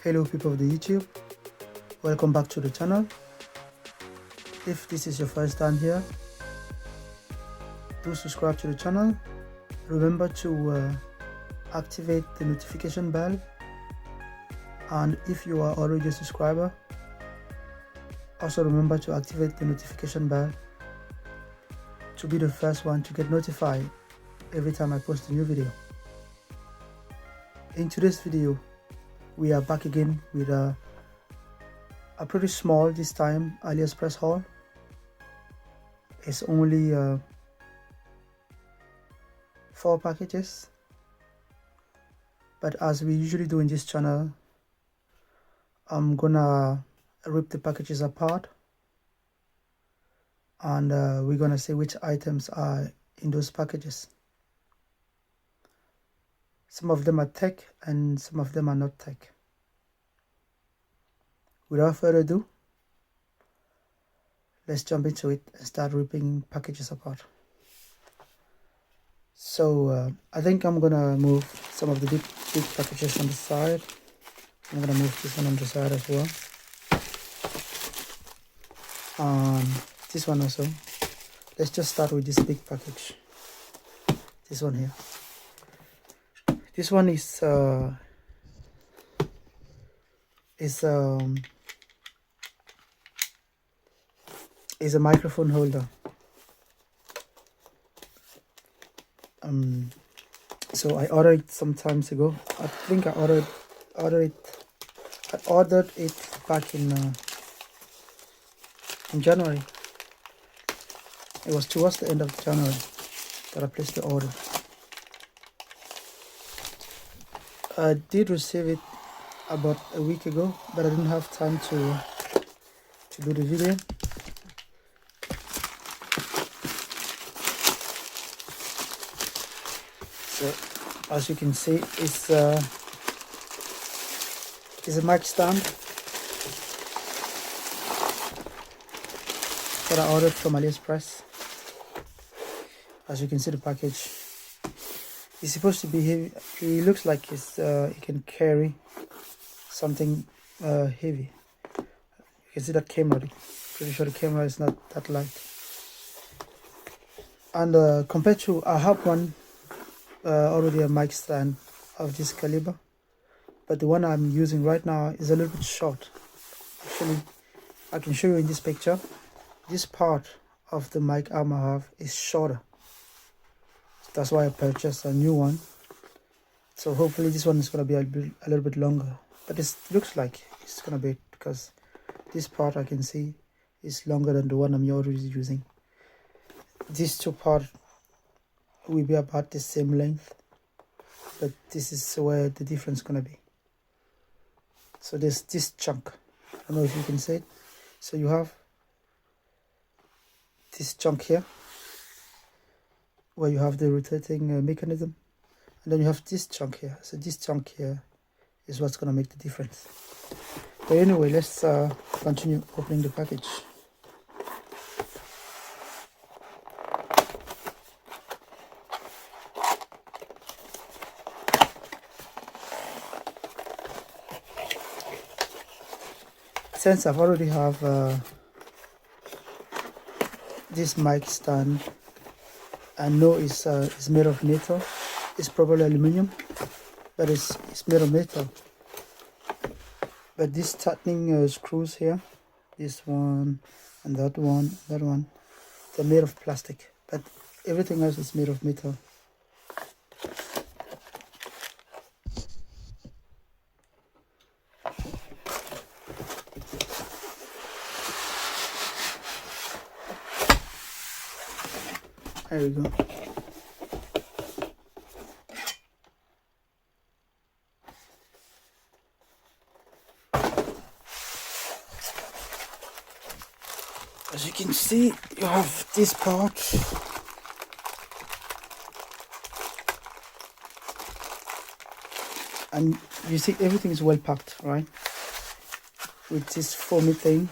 Hello people of the YouTube, welcome back to the channel. If this is your first time here, do subscribe to the channel. Remember to activate the notification bell, and if you are already a subscriber, also remember to activate the notification bell to be the first one to get notified every time I post a new video. In today's video, we are back again with a pretty small, this time, AliExpress haul. It's only 4 packages, but as we usually do in this channel, I'm gonna rip the packages apart, and we're gonna see which items are in those packages. Some of them are tech and some of them are not tech. Without further ado, let's jump into it and start ripping packages apart. So I think I'm gonna move some of the big packages on the side. I'm gonna move this one on the side as well, and this one also. Let's just start with this big package, this one here. This one is a microphone holder. So I ordered it some times ago. I think I ordered it back in January. It was towards the end of January that I placed the order. I did receive it about a week ago, but I didn't have time to do the video. So as you can see, it's a mic stand that I ordered from AliExpress. As you can see, the package is supposed to be heavy. It looks like it can carry something heavy. You can see that camera. Pretty sure the camera is not that light. And compared to, I have one already a mic stand of this caliber, but the one I'm using right now is a little bit short. Actually, I can show you in this picture. This part of the mic arm I have is shorter. That's why I purchased a new one. So hopefully this one is going to be a little bit longer. But it looks like it's going to be, because this part I can see is longer than the one I'm already using. These two parts will be about the same length, but this is where the difference is going to be. So there's this chunk. I don't know if you can see it. So you have this chunk here, where you have the rotating mechanism, and then you have this chunk here. So this chunk here is what's going to make the difference. But anyway, let's continue opening the package. Since I've already have this mic stand, I know it's made of metal. It's probably aluminum, but it's made of metal. But these tightening screws here, this one and that one, they're made of plastic. But everything else is made of metal. There we go. As you can see, you have this part. And you see everything is well packed, right? With this foamy thing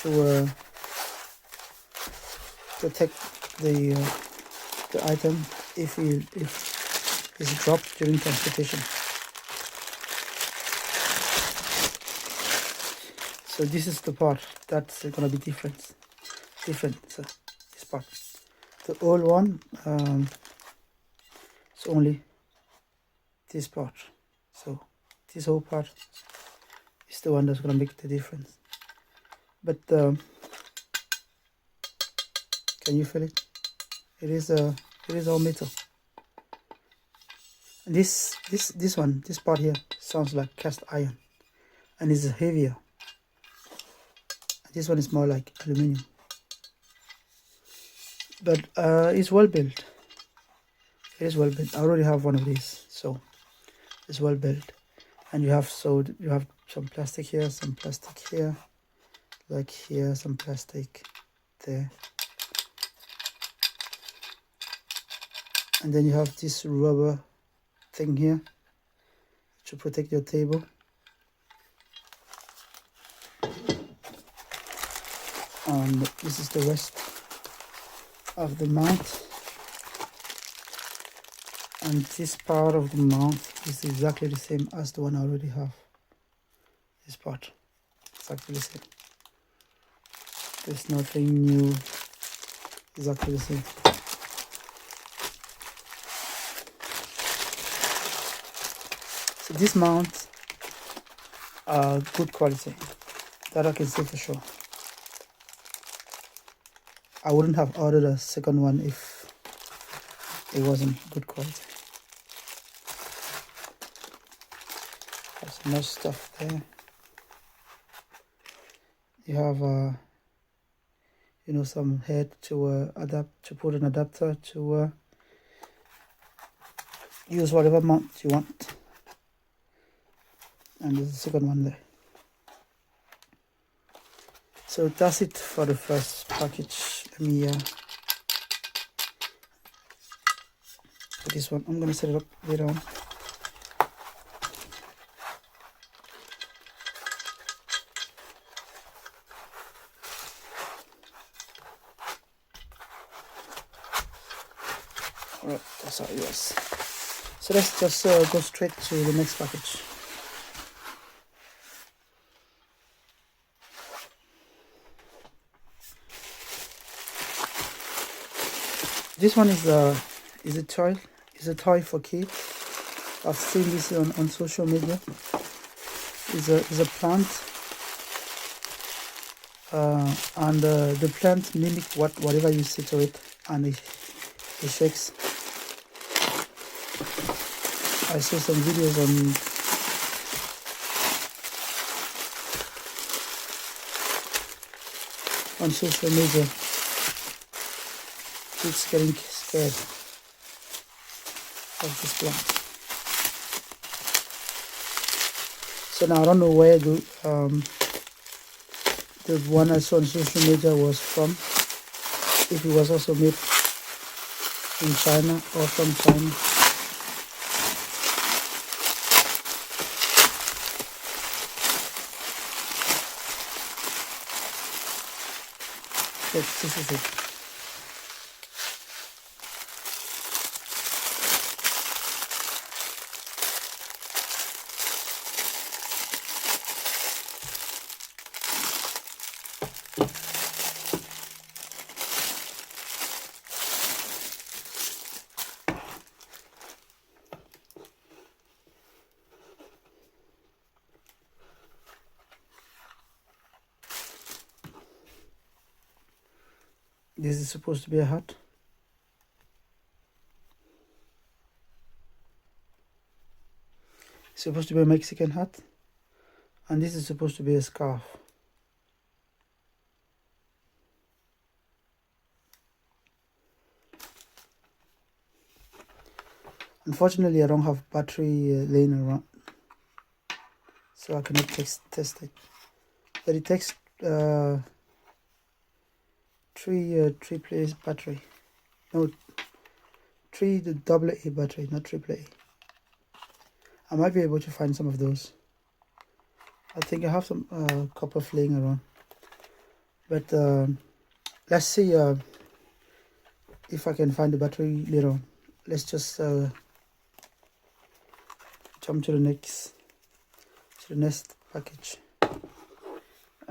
to protect the item if it's dropped during transportation. So this is the part that's gonna be different. So this part, the old one, it's only this part. So this whole part is the one that's gonna make the difference. But can you feel it? It is all metal. And this part here sounds like cast iron, and it's heavier. This one is more like aluminium, but it's well built. It is well built. I already have one of these, so it's well built. And you have some plastic here, some plastic here, like here, some plastic there, and then you have this rubber thing here to protect your table. And this is the rest of the mount, and this part of the mount is exactly the same as the one I already have. This part, exactly the same. There's nothing new, exactly the same. So these mounts are good quality, that I can say for sure. I wouldn't have ordered a second one if it wasn't good quality. There's more stuff there. You have you know, some head to put an adapter to use whatever mount you want. And there's a second one there. So that's it for the first package. Let me put this one. I'm gonna set it up later on. Alright, that's how it was. So let's just go straight to the next package. This one is a toy. It's a toy for kids. I've seen this on social media. It's a plant, and the plant mimics whatever you say to it, and it shakes. I saw some videos on social media. Kids getting scared of this plant. So now I don't know where the one I saw on social media was from. If it was also made in China or from China. Yes, this is it. This is supposed to be a hat. It's supposed to be a Mexican hat. And this is supposed to be a scarf. Unfortunately, I don't have battery laying around, so I cannot test it. But it takes three place battery. No, 3 AA battery, not AAA. I might be able to find some of those. I think I have some copper laying around. But let's see if I can find the battery later on. Let's just jump to the next package.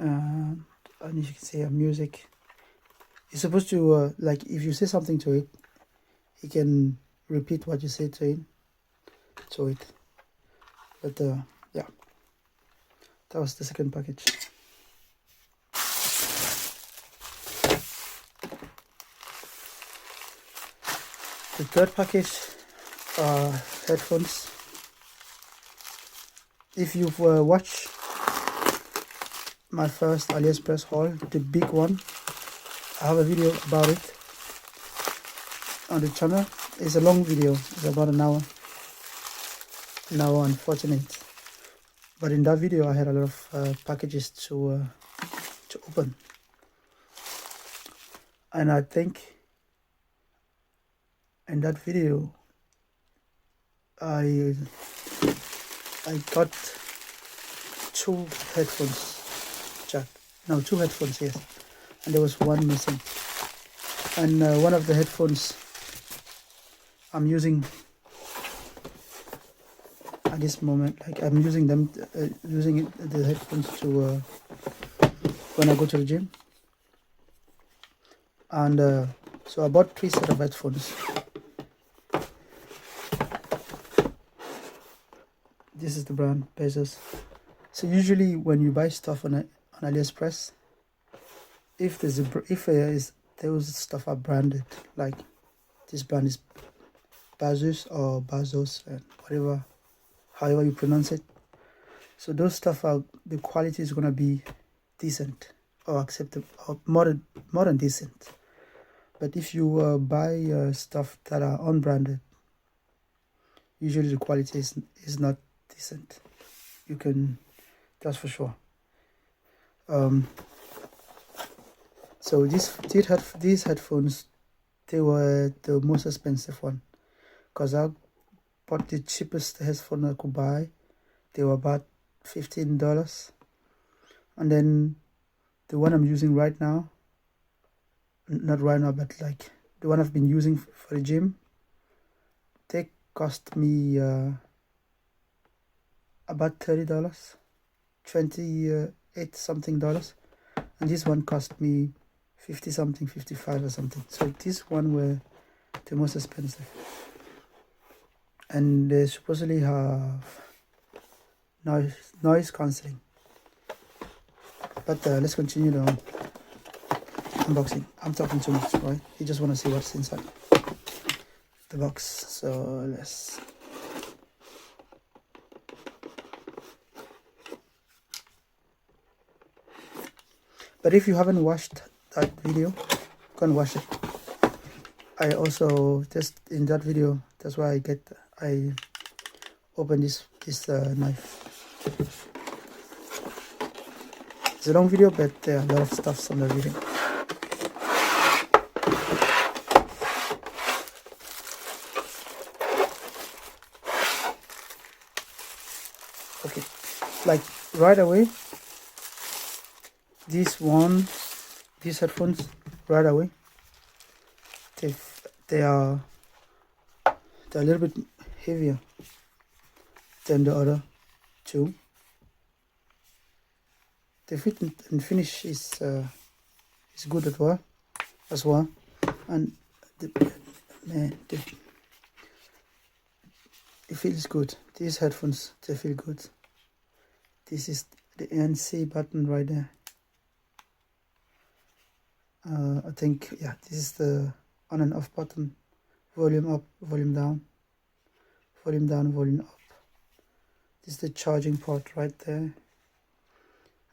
and you can see music. It's supposed to like if you say something to it, it can repeat what you say to it. But yeah, that was the second package. The third package are headphones. If you've watched my first AliExpress haul, the big one, I have a video about it on the channel. It's a long video, it's about an hour and 40 minutes. But in that video I had a lot of packages to open, and I think in that video I got two headphones jack. No, two headphones, yes, and there was one missing. And one of the headphones I'm using at this moment, like I'm using them, the headphones to when I go to the gym. And so I bought 3 sets of headphones. This is the brand Bezos. So usually when you buy stuff on AliExpress, if those stuff are branded, like this brand is Bezos or Bezos and whatever, however you pronounce it. So those stuff the quality is gonna be decent or acceptable or more than decent. But if you buy stuff that are unbranded, usually the quality is not decent. You can, that's for sure. So these headphones, they were the most expensive one, because I bought the cheapest headphone I could buy. They were about $15. And then the one I'm using right now, not right now, but like the one I've been using for the gym, they cost me about $30, 28 something dollars, and this one cost me 50 something, 55 or something. So this one were the most expensive, and they supposedly have noise cancelling. But let's continue the unboxing. I'm talking too much, right? You just want to see what's inside the box. So let's. But if you haven't watched that video, go and watch it. I also just in that video, that's why I opened this knife. It's a long video, but there are a lot of stuff on the video. Okay, like right away, these headphones, right away, they're a little bit heavier than the other two. The fit and finish is good as well, and it feels good. These headphones, they feel good. This is the ANC button right there. I think, yeah, this is the on and off button. Volume up, volume down, volume down, volume up. This is the charging port right there.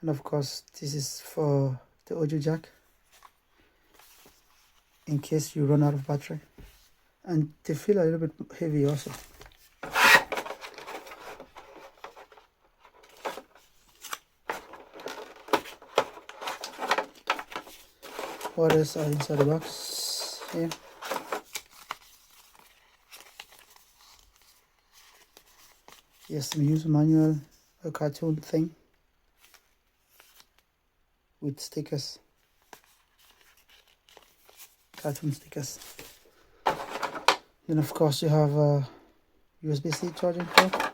And of course, this is for the audio jack, in case you run out of battery. And they feel a little bit heavy also. What else are inside the box here? Yes, some user manual, a cartoon thing with stickers, cartoon stickers. Then of course you have a USB-C charging port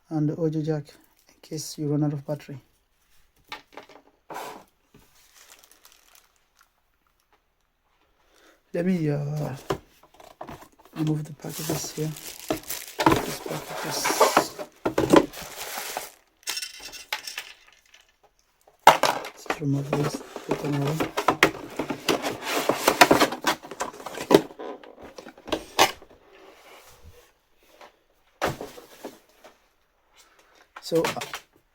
and the audio jack in case you run out of battery. Let me remove the packages here. These packages. Let's remove this. Put them away. So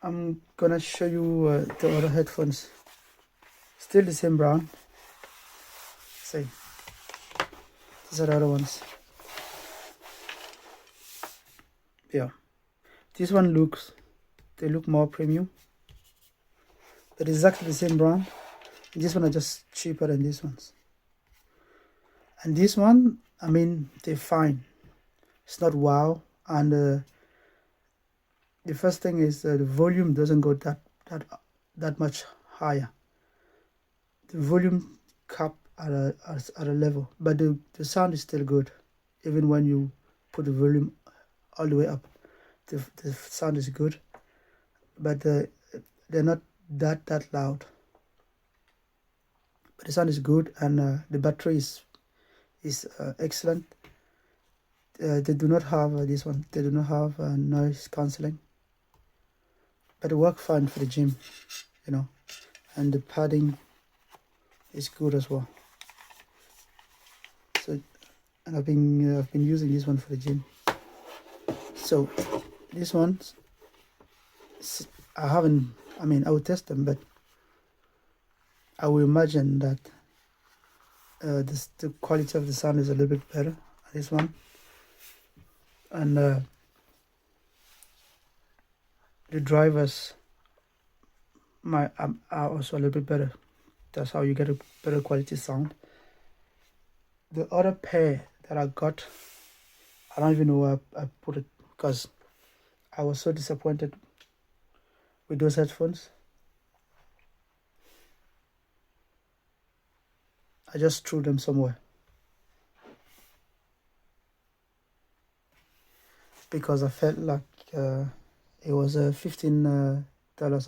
I'm gonna show you the other headphones. Still the same brand. See, these are the other ones. Yeah, this one they look more premium, but it's exactly the same brand. This one are just cheaper than these ones. And this one, I mean, they're fine. It's not wow. And the first thing is the volume doesn't go that much higher. The volume cap at a level, but the sound is still good, even when you put the volume all the way up. The sound is good, but they're not that loud. But the sound is good, and the battery is excellent. They do not have this one. They do not have noise cancelling, but they work fine for the gym, you know. And the padding is good as well. So, and I've been using this one for the gym. So this one, I haven't. I mean, I will test them, but I will imagine that the quality of the sound is a little bit better. This one, and the drivers are also a little bit better. That's how you get a better quality sound. The other pair that I got, I don't even know where I put it, because I was so disappointed with those headphones. I just threw them somewhere because I felt like it was $15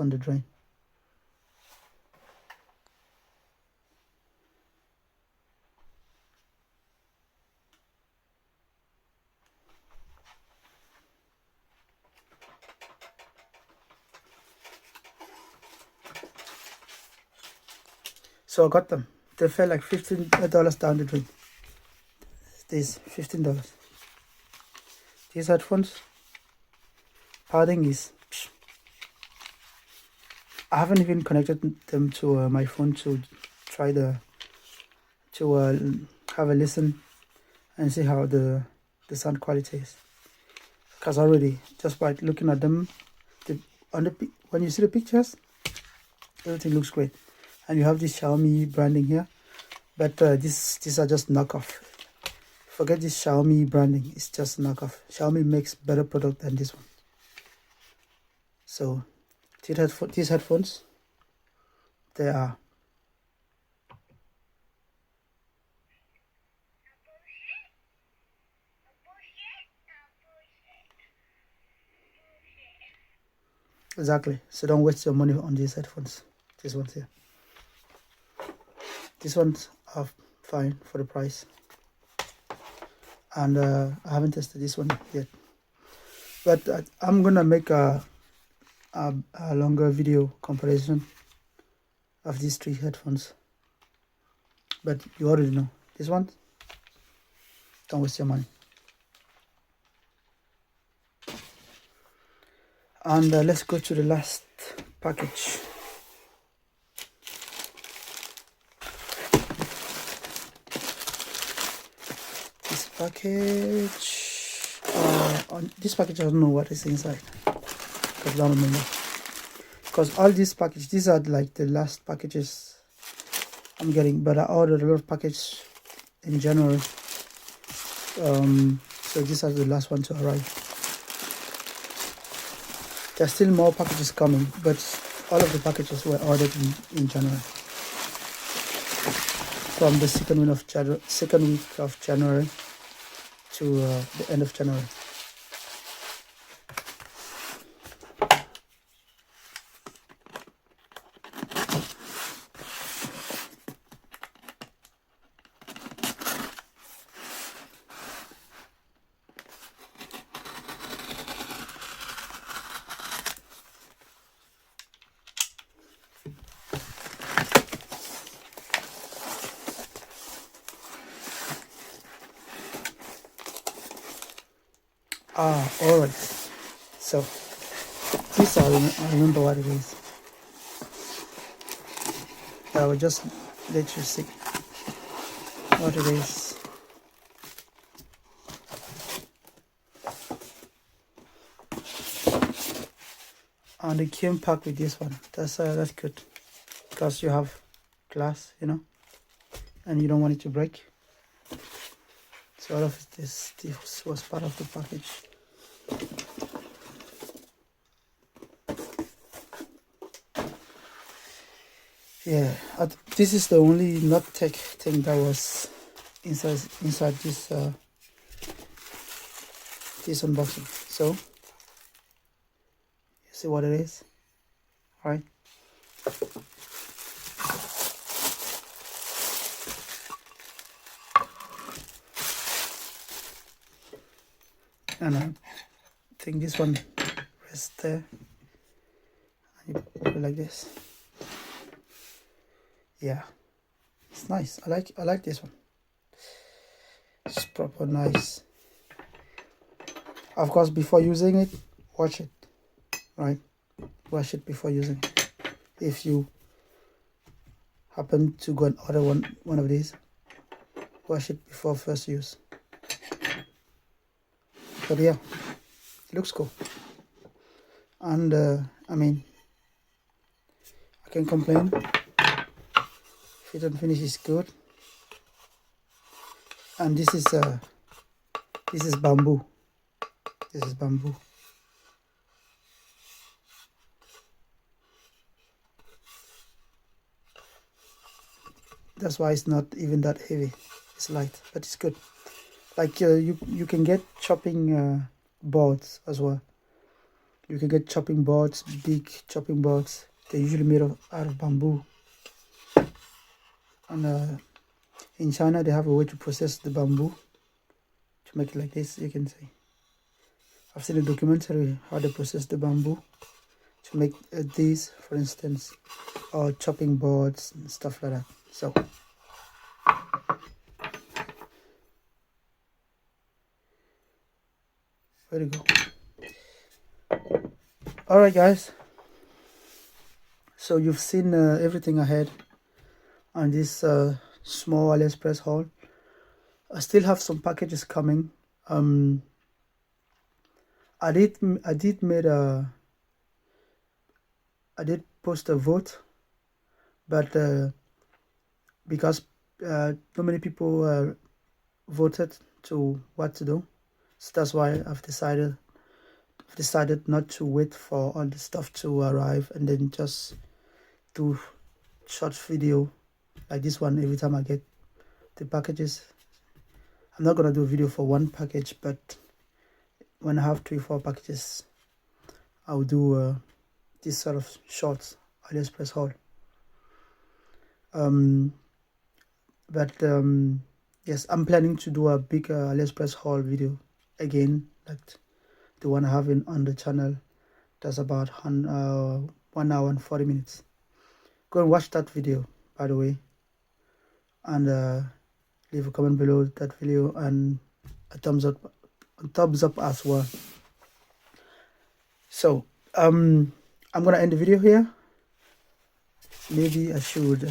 on the drain. So I got them. They fell like $15 down the drain. These $15. These headphones, padding is. I haven't even connected them to my phone to try have a listen and see how the sound quality is. Because already, just by looking at them, when you see the pictures, everything looks great. And you have this Xiaomi branding here, but these are just knockoff. Forget this Xiaomi branding, it's just knockoff. Xiaomi makes better product than this one. So these headphones, they are exactly. So don't waste your money on these headphones. These ones here. These ones are fine for the price. And I haven't tested this one yet. But I'm gonna make a longer video comparison of these three headphones. But you already know this one. Don't waste your money. And let's go to the last package. This package, on this package I don't know what is inside, because I don't remember. Because all these packages, these are like the last packages I'm getting, but I ordered a lot of packages in January. So these are the last one to arrive. There's still more packages coming, but all of the packages were ordered in January. From the second week of January to the end of January. All right. So this I remember what it is. I will just let you see what it is. And it came packed with this one. That's good, because you have glass, and you don't want it to break. So all of this was part of the package. Yeah, this is the only not tech thing that was inside this this unboxing. So you see what it is, right? And I think this one rests there. And you put it like this. Yeah, it's nice. I like this one. It's proper nice. Of course, before using it, wash it, right? Wash it before using it. If you happen to go and order one of these, wash it before first use. But yeah, it looks cool. And I mean, I can't complain. Fit and finish is good. And this is bamboo. This is bamboo. That's why it's not even that heavy. It's light, but it's good. Like you can get chopping boards as well. You can get chopping boards, big chopping boards. They're usually made out of bamboo. And in China, they have a way to process the bamboo to make it like this. You can see. I've seen a documentary how they process the bamboo to make these, for instance, or chopping boards and stuff like that. So there you go. All right, guys. So you've seen everything I had on this small AliExpress haul. I still have some packages coming. I did post a vote, but because not many people voted to what to do, so that's why I've decided not to wait for all the stuff to arrive and then just do short video like this one every time I get the packages. I'm not gonna do a video for one package, but when I have 3-4 packages, I'll do this sort of short AliExpress haul. Yes, I'm planning to do a big AliExpress haul video again, like the one I have on the channel. That's about 1 hour and 40 minutes. Go and watch that video, by the way, and leave a comment below that video and a thumbs up as well. So I'm gonna end the video here. Maybe I should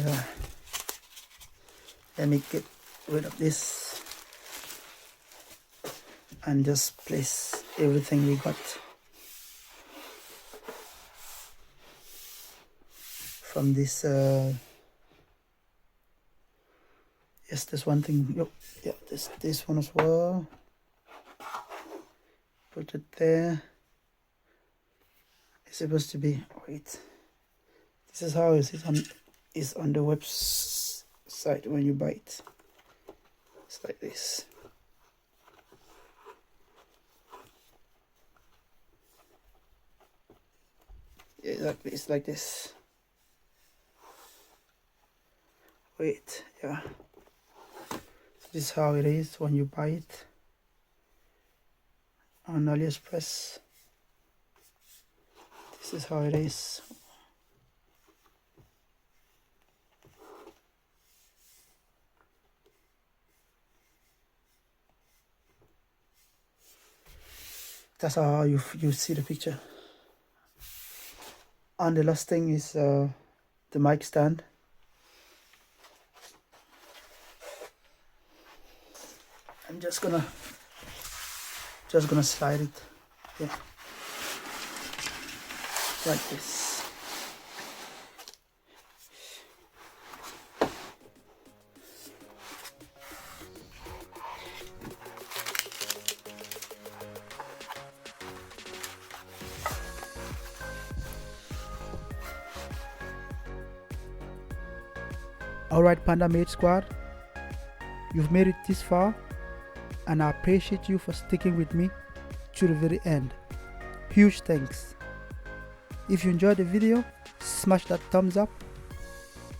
let me get rid of this and just place everything we got from this. Yes, there's one thing. Yeah, this one as well. Put it there. It's supposed to be. Wait. This is how it's on the website when you buy it. It's like this. Yeah, exactly. It's like this. Wait, yeah. This is how it is when you buy it on AliExpress. This is how it is. That's how you see the picture. And the last thing is the mic stand. I'm just gonna slide it, yeah, like this. Alright, Panda Mate Squad, you've made it this far, and I appreciate you for sticking with me to the very end. Huge thanks. If you enjoyed the video, smash that thumbs up.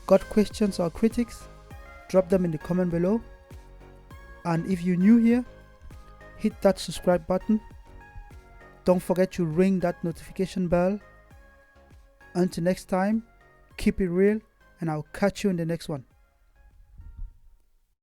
Got questions or critics? Drop them in the comment below. And if you're new here, hit that subscribe button. Don't forget to ring that notification bell. Until next time, keep it real, and I'll catch you in the next one.